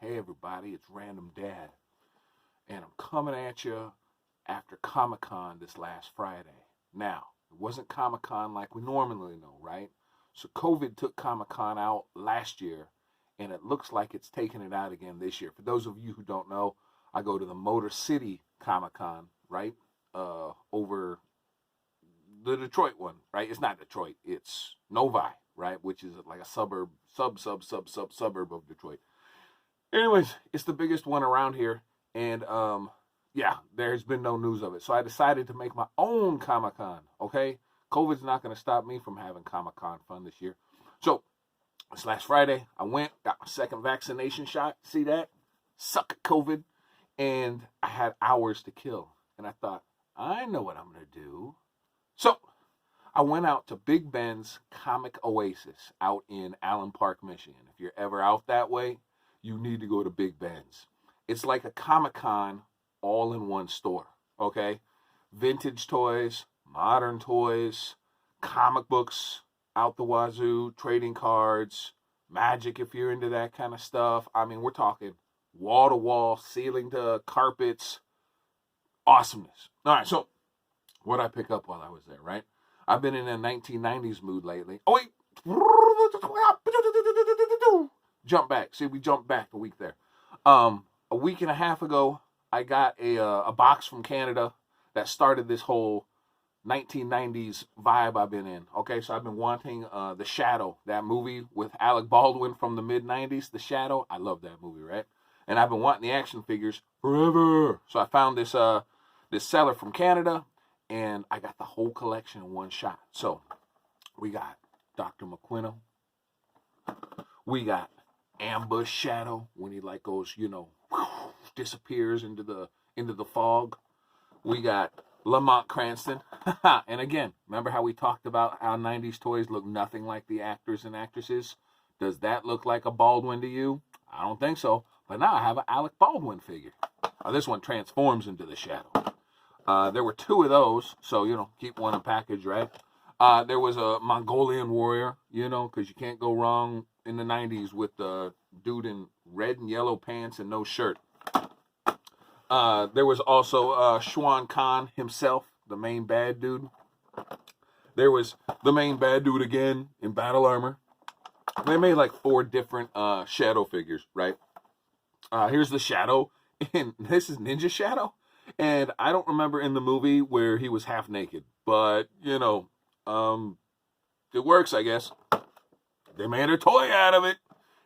Hey everybody, it's Random Dad, and I'm coming at you after Comic Con this last Friday. Now, it wasn't Comic Con like we normally know, right? So COVID took Comic Con out last year, and it looks like it's taking it out again this year. For those of you who don't know, I go to the Motor City Comic Con, right? Over the Detroit one, right? It's not Detroit, it's Novi, right? Which is like a suburb of Detroit. Anyways, it's the biggest one around here, and yeah, there's been no news of it. So I decided to make my own Comic Con. Okay, COVID's not going to stop me from having Comic Con fun this year. So this last Friday, I went, got my second vaccination shot. See that? Suck at COVID, and I had hours to kill, and I thought, I know what I'm going to do. So I went out to Big Ben's Comic Oasis out in Allen Park, Michigan. If you're ever out that way, you need to go to Big Ben's. It's like a Comic Con all in one store, okay? Vintage toys, modern toys, comic books out the wazoo, trading cards, magic if you're into that kind of stuff. I mean, we're talking wall to wall, ceiling to carpets, awesomeness. All right, so what did I pick up while I was there, right? I've been in a 1990s mood lately. Oh, wait. Jump back. See, we jumped back a week there. A week and a half ago, I got a box from Canada that started this whole 1990s vibe I've been in. Okay, so I've been wanting The Shadow, that movie with Alec Baldwin from the mid-90s, The Shadow. I love that movie, right? And I've been wanting the action figures forever. So I found this seller from Canada, and I got the whole collection in one shot. So we got Dr. McQuino. We got Ambush Shadow when he like goes, disappears into the fog. We got Lamont Cranston. And again, remember how we talked about how 90s toys look nothing like the actors and actresses? Does that look like a Baldwin to you? I don't think so. But now I have an Alec Baldwin figure. This one transforms into the Shadow. There were two of those, so, keep one in package, right? There was a Mongolian warrior, because you can't go wrong in the 90s with the dude in red and yellow pants and no shirt. There was also Shwan Khan himself, the main bad dude. There was the main bad dude again in battle armor. They made like 4 different Shadow figures, right? Here's the Shadow, and this is Ninja Shadow. And I don't remember in the movie where he was half naked, but, it works, I guess. They made a toy out of it.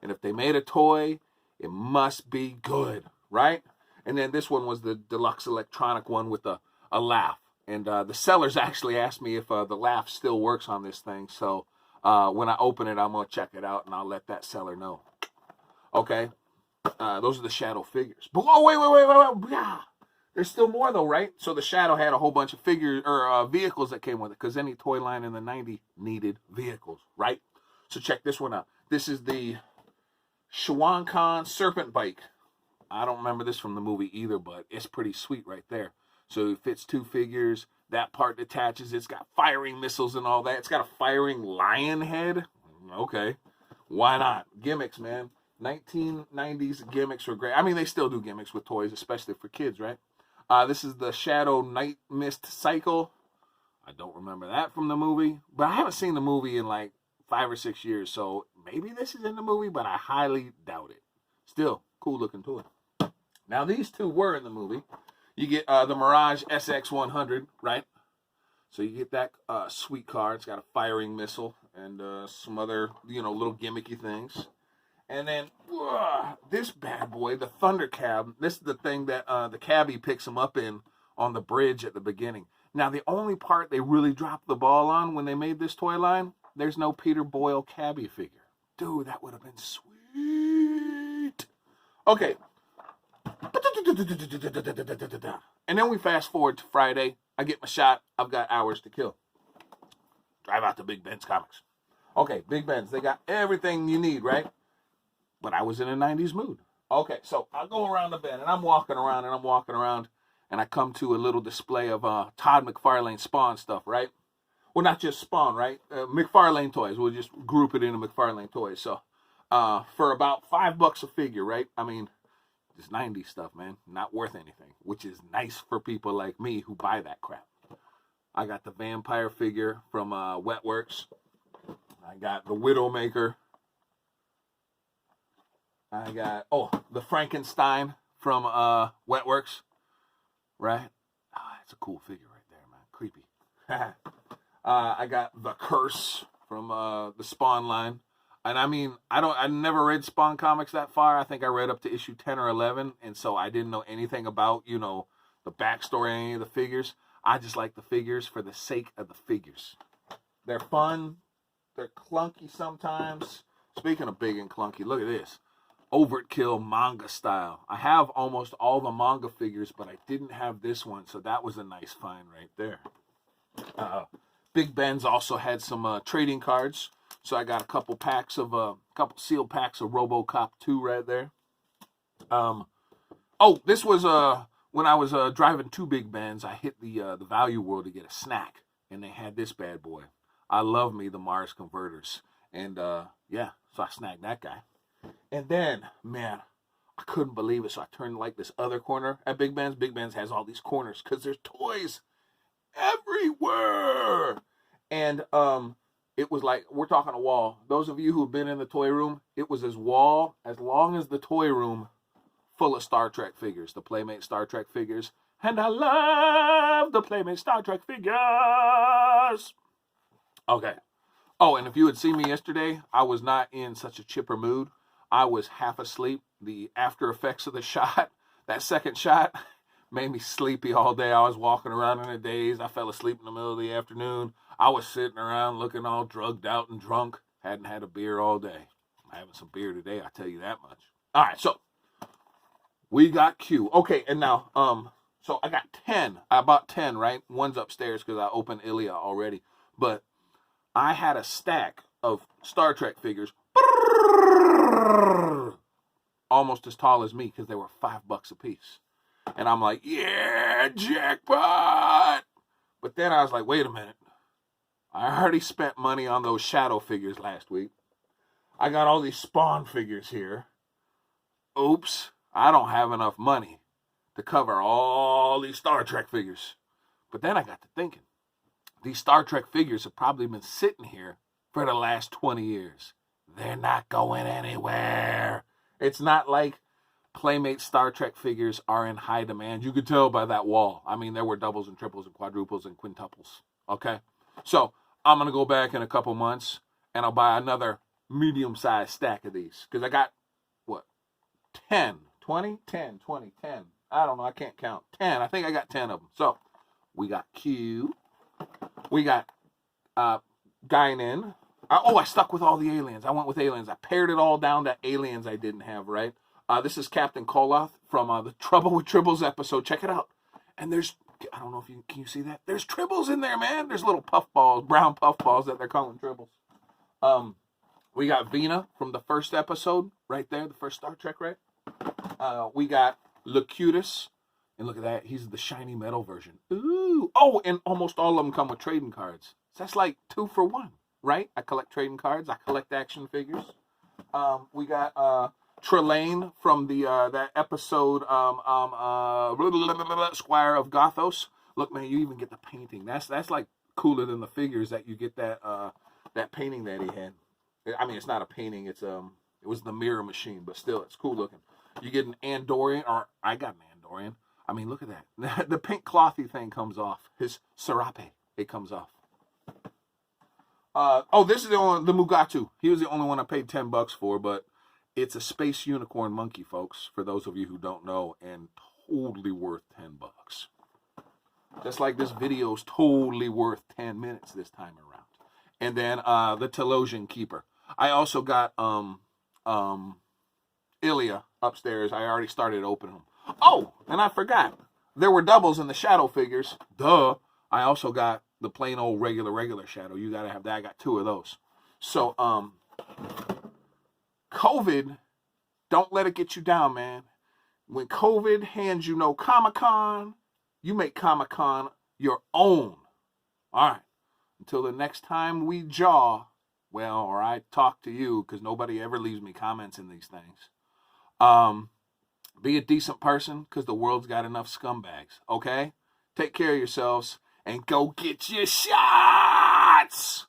And if they made a toy, it must be good, right? And then this one was the deluxe electronic one with a laugh. And the sellers actually asked me if the laugh still works on this thing. So when I open it, I'm going to check it out, and I'll let that seller know. Okay? Those are the Shadow figures. But, oh, wait. Yeah. There's still more, though, right? So the Shadow had a whole bunch of figures or vehicles that came with it, because any toy line in the 90s needed vehicles, right? So check this one out. This is the Shwan Khan Serpent Bike. I don't remember this from the movie either, but it's pretty sweet right there. So it fits 2 figures. That part detaches. It's got firing missiles and all that. It's got a firing lion head. Okay. Why not? Gimmicks, man. 1990s gimmicks were great. I mean, they still do gimmicks with toys, especially for kids, right? This is the Shadow Night Mist Cycle. I don't remember that from the movie, but I haven't seen the movie in like 5 or 6 years, so maybe this is in the movie, but I highly doubt it. Still, cool looking toy. Now, these 2 were in the movie. You get the Mirage SX100, right? So you get that sweet car. It's got a firing missile and some other, little gimmicky things. And then this bad boy, the Thunder Cab. This is the thing that the cabbie picks him up in on the bridge at the beginning. Now, the only part they really dropped the ball on when they made this toy line, there's no Peter Boyle cabbie figure. Dude, that would have been sweet. Okay. And then we fast forward to Friday. I get my shot. I've got hours to kill. Drive out to Big Ben's Comics. Okay, Big Ben's. They got everything you need, right? But I was in a 90s mood. Okay, so I go around the bend, and I'm walking around, and I come to a little display of Todd McFarlane Spawn stuff, right? Well, not just Spawn, right? McFarlane toys. We'll just group it into McFarlane toys. So for about $5 a figure, right? I mean, it's 90s stuff, man. Not worth anything, which is nice for people like me who buy that crap. I got the vampire figure from Wetworks. I got the Widowmaker. I got, the Frankenstein from Wetworks. Right? That's a cool figure right there, man. Creepy. I got the Curse from the Spawn line. And I mean, I never read Spawn comics that far. I think I read up to issue 10 or 11. And so I didn't know anything about, the backstory of any of the figures. I just like the figures for the sake of the figures. They're fun. They're clunky sometimes. Speaking of big and clunky, look at this. Overkill manga style. I have almost all the manga figures, but I didn't have this one. So that was a nice find right there. Big Ben's also had some trading cards. So I got a couple sealed packs of RoboCop 2 right there. This was when I was driving to Big Ben's. I hit the Value World to get a snack, and they had this bad boy. I love me the Mars Converters, and so I snagged that guy. And then, man, I couldn't believe it. So I turned like this other corner at Big Ben's. Big Ben's has all these corners because there's toys everywhere, and it was like, we're talking a wall. Those of you who've been in the toy room, it was as long as the toy room, full of Star Trek figures, the Playmate Star Trek figures. And I love the Playmate Star Trek figures. Okay. Oh, and if you had seen me yesterday, I was not in such a chipper mood. I was half asleep. The after effects of the shot, that second shot, made me sleepy all day. I was walking around in a daze. I fell asleep in the middle of the afternoon. I was sitting around looking all drugged out and drunk. Hadn't had a beer all day. I'm having some beer today, I tell you that much. All right, so we got Q. Okay, and now, so I got 10. I bought 10, right? One's upstairs because I opened Ilya already. But I had a stack of Star Trek figures. Almost as tall as me because they were $5 a piece. And I'm like, yeah, jackpot. But then I was like, wait a minute. I already spent money on those Shadow figures last week. I got all these Spawn figures here. Oops, I don't have enough money to cover all these Star Trek figures. But then I got to thinking, these Star Trek figures have probably been sitting here for the last 20 years. They're not going anywhere. It's not like Playmate Star Trek figures are in high demand. You could tell by that wall. I mean, there were doubles and triples and quadruples and quintuples. Okay? So, I'm going to go back in a couple months and I'll buy another medium-sized stack of these. Because I got, 10, 20? 10, 20, 10. I don't know. I can't count. 10. I think I got 10 of them. So, we got Q. We got Guinan. I stuck with all the aliens. I went with aliens. I pared it all down to aliens I didn't have, right? This is Captain Koloth from the Trouble with Tribbles episode. Check it out. And there's, I don't know if can you see that? There's tribbles in there, man. There's little puffballs, brown puffballs that they're calling tribbles. We got Vina from the first episode, right there, the first Star Trek, right? We got Locutus. And look at that. He's the shiny metal version. Ooh. Oh, and almost all of them come with trading cards. So that's like 2 for 1, right? I collect trading cards. I collect action figures. We got Trelane from the that episode Squire of Gothos. Look, man, you even get the painting. That's like cooler than the figures that you get that painting that he had. I mean, it's not a painting. It's it was the mirror machine, but still, it's cool looking. You get an Andorian, or I got an Andorian. I mean, look at that. The pink clothy thing comes off. His serape, it comes off. This is the Mugatu. He was the only one I paid $10 for, but it's a space unicorn monkey, folks, for those of you who don't know, and totally worth $10. Just like this video is totally worth 10 minutes this time around. And then the Telosian Keeper. I also got Ilya upstairs. I already started opening them. Oh, and I forgot. There were doubles in the Shadow figures. Duh. I also got the plain old regular Shadow. You got to have that. I got 2 of those. So, COVID, don't let it get you down, man. When COVID hands you no Comic-Con, you make Comic-Con your own. All right. Until the next time we jaw, well, or I talk to you, because nobody ever leaves me comments in these things. Be a decent person, because the world's got enough scumbags, okay? Take care of yourselves and go get your shots!